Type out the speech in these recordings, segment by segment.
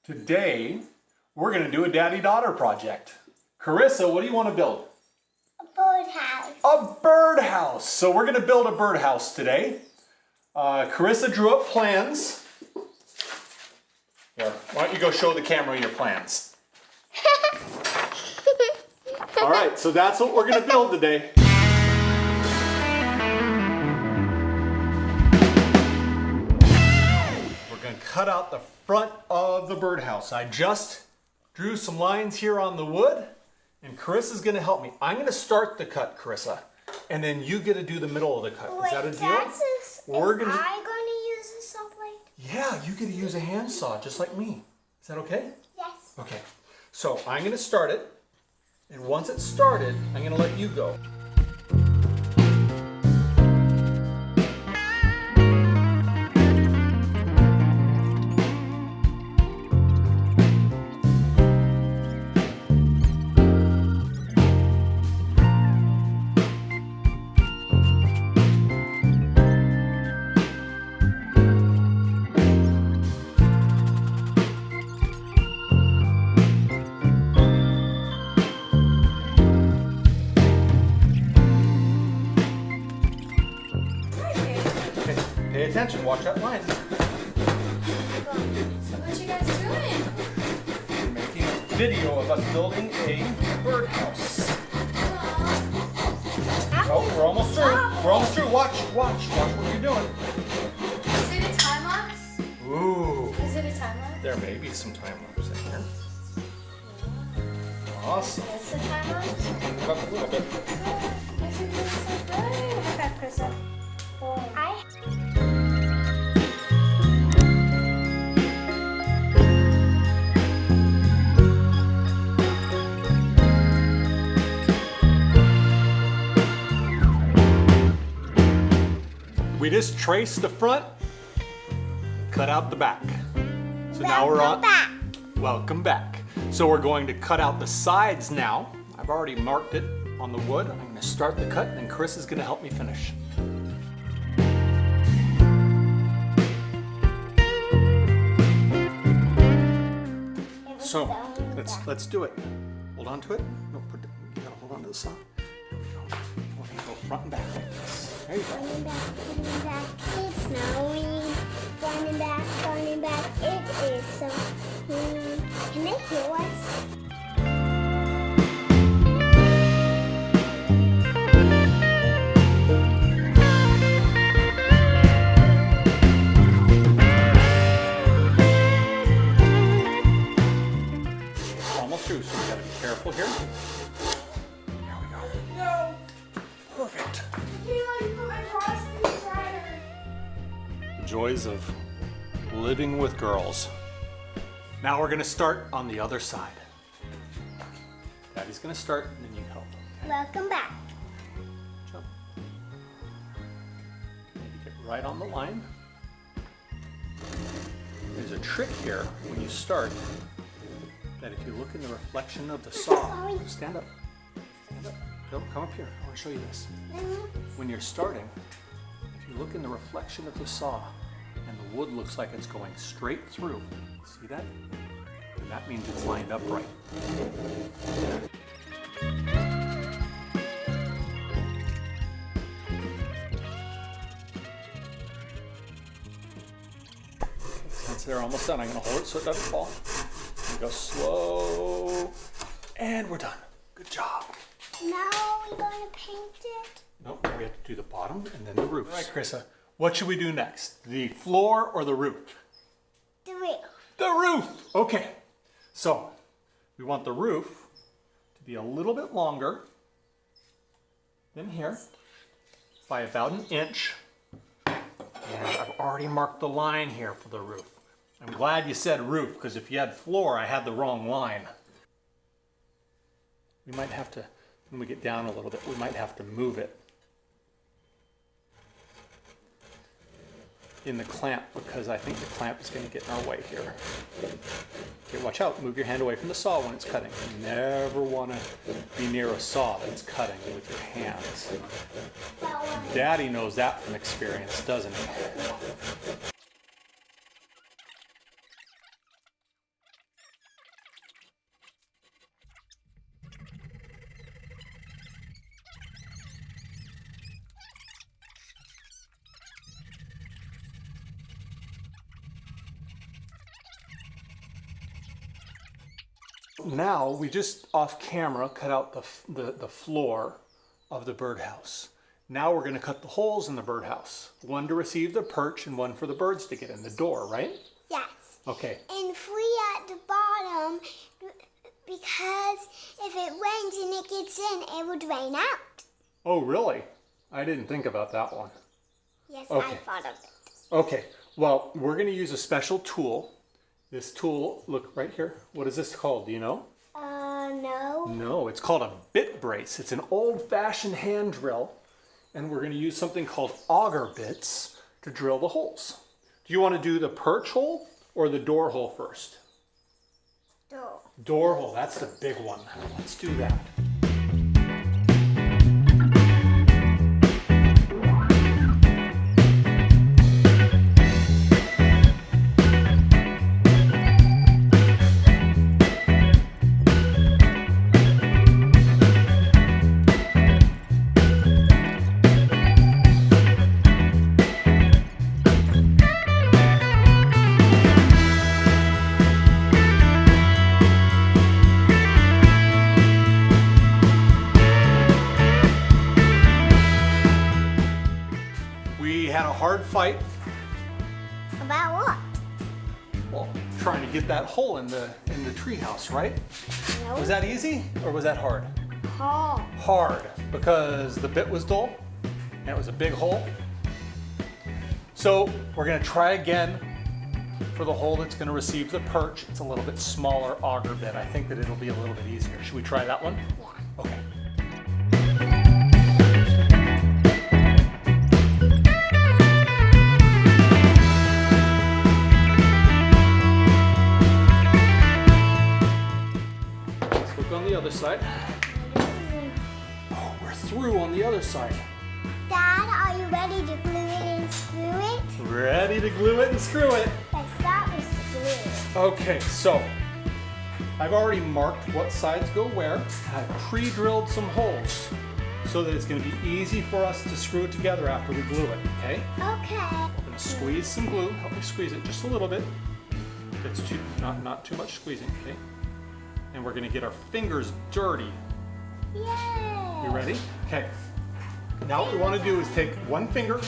Today, we're going to do a daddy-daughter project. Carissa, what do you want to build? A birdhouse. A birdhouse. So we're going to build a birdhouse today. Carissa drew up plans. Here, why don't you go show the camera your plans? All right, so that's what we're going to build today. We're going to cut out the front of the birdhouse. I just drew some lines here on the wood, and Carissa's going to help me. I'm going to start the cut, Carissa, and then you get to do the middle of the cut. Is that a deal? Am I going to use a saw blade? Yeah, you get to use a handsaw just like me. Is that okay? Yes. Okay, so I'm going to start it, and once it's started, I'm going to let you go. Pay attention, watch that line. So what you guys doing? We're making a video of us building a birdhouse. Oh, we're almost through. We're almost through. Watch what you're doing. Is it a time lapse? Ooh. Is it a time lapse? There may be some time lapse in here. Awesome. It's a time lapse? Up a little bit. This is doing so good. Okay, Carissa. We just traced the front, cut out the back. So now we're on. Welcome back. So we're going to cut out the sides now. I've already marked it on the wood. I'm going to start the cut, and then Chris is going to help me finish. So let's do it. Hold on to it. No, you gotta hold on to the saw. There we go. We're gonna go front and back like this. There you go. Running back, it's snowing. Running back, it is so clean. Can they hear us? Almost through, so we gotta be careful here. There we go. No. Perfect. I can't put my cross in the dryer. The joys of living with girls. Now we're gonna start on the other side. Daddy's gonna start, and then you help. Welcome back. Jump. Maybe get right on the line. There's a trick here when you start, that if you look in the reflection of the saw, stand up. Stand up. Come up here. I want to show you this. When you're starting, if you look in the reflection of the saw and the wood looks like it's going straight through, see that? And that means it's lined up right. Since they're almost done, I'm going to hold it so it doesn't fall. Go slow, and we're done. Good job. Now we're going to paint it. Nope, we have to do the bottom and then the roof. All right, Carissa, what should we do next? The floor or the roof? The roof. The roof! Okay, so we want the roof to be a little bit longer than here, by about an inch. And I've already marked the line here for the roof. I'm glad you said roof, because if you had floor, I had the wrong line. We might have to, when we get down a little bit, we might have to move it in the clamp, because I think the clamp is going to get in our way here. Okay, watch out. Move your hand away from the saw when it's cutting. You never want to be near a saw that's cutting with your hands. Daddy knows that from experience, doesn't he? now we just off camera cut out the floor of the birdhouse. Now we're going to cut the holes in the birdhouse. One to receive the perch and one for the birds to get in the door, right? Yes. Okay. And 3 at the bottom, because if it rains and it gets in, it would rain out. Oh, really? I didn't think about that one. Yes, Okay. I thought of it. Okay, well, we're going to use a special tool. This tool, look right here. What is this called? Do you know? No. No, it's called a bit brace. It's an old-fashioned hand drill, and we're going to use something called auger bits to drill the holes. Do you want to do the perch hole or the door hole first? Door. Door hole, that's the big one. Let's do that. We had a hard fight. About what? Well, trying to get that hole in the treehouse, right? No. Was that easy or was that hard? Hard. Hard, because the bit was dull and it was a big hole. So we're going to try again for the hole that's going to receive the perch. It's a little bit smaller auger bit. I think that it'll be a little bit easier. Should we try that one? Yeah. Okay. Let's look on the other side. Oh, we're through on the other side. Dad, are you ready to glue it and screw it? Ready to glue it and screw it. Let's start with the glue. Okay, so I've already marked what sides go where. I've pre-drilled some holes so that it's going to be easy for us to screw it together after we glue it, okay? Okay. We're going to squeeze some glue. Help me squeeze it just a little bit. It's not too much squeezing, okay? And we're going to get our fingers dirty. Yay! You ready? Okay. Now what we want to do is take one finger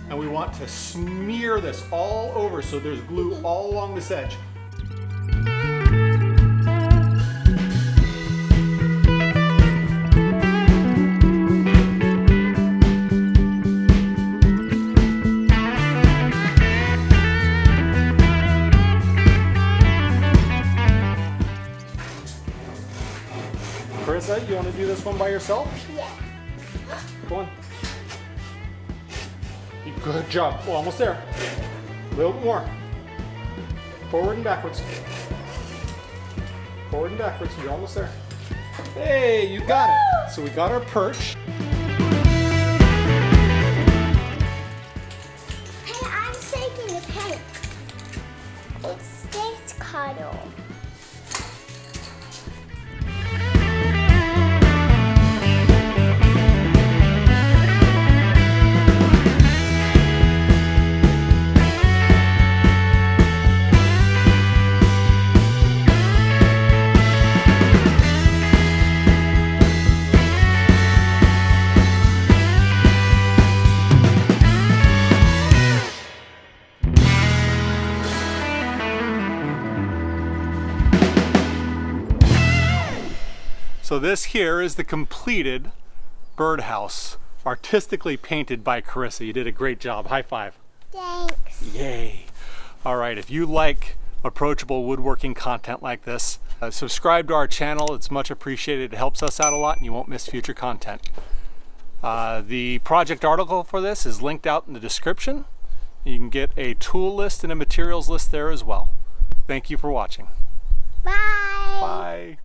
and we want to smear this all over so there's glue all along this edge. Carissa, you want to do this one by yourself? Yeah. Go on. Good job. Well, almost there. A little bit more. Forward and backwards. Forward and backwards. You're almost there. Hey, you got it. So we got our perch. Hey, I'm taking the paint. It's this cuddle. So this here is the completed birdhouse, artistically painted by Carissa. You did a great job. High five. Thanks. Yay. All right, if you like approachable woodworking content like this, subscribe to our channel. It's much appreciated. It helps us out a lot and you won't miss future content. The project article for this is linked out in the description. You can get a tool list and a materials list there as well. Thank you for watching. Bye. Bye.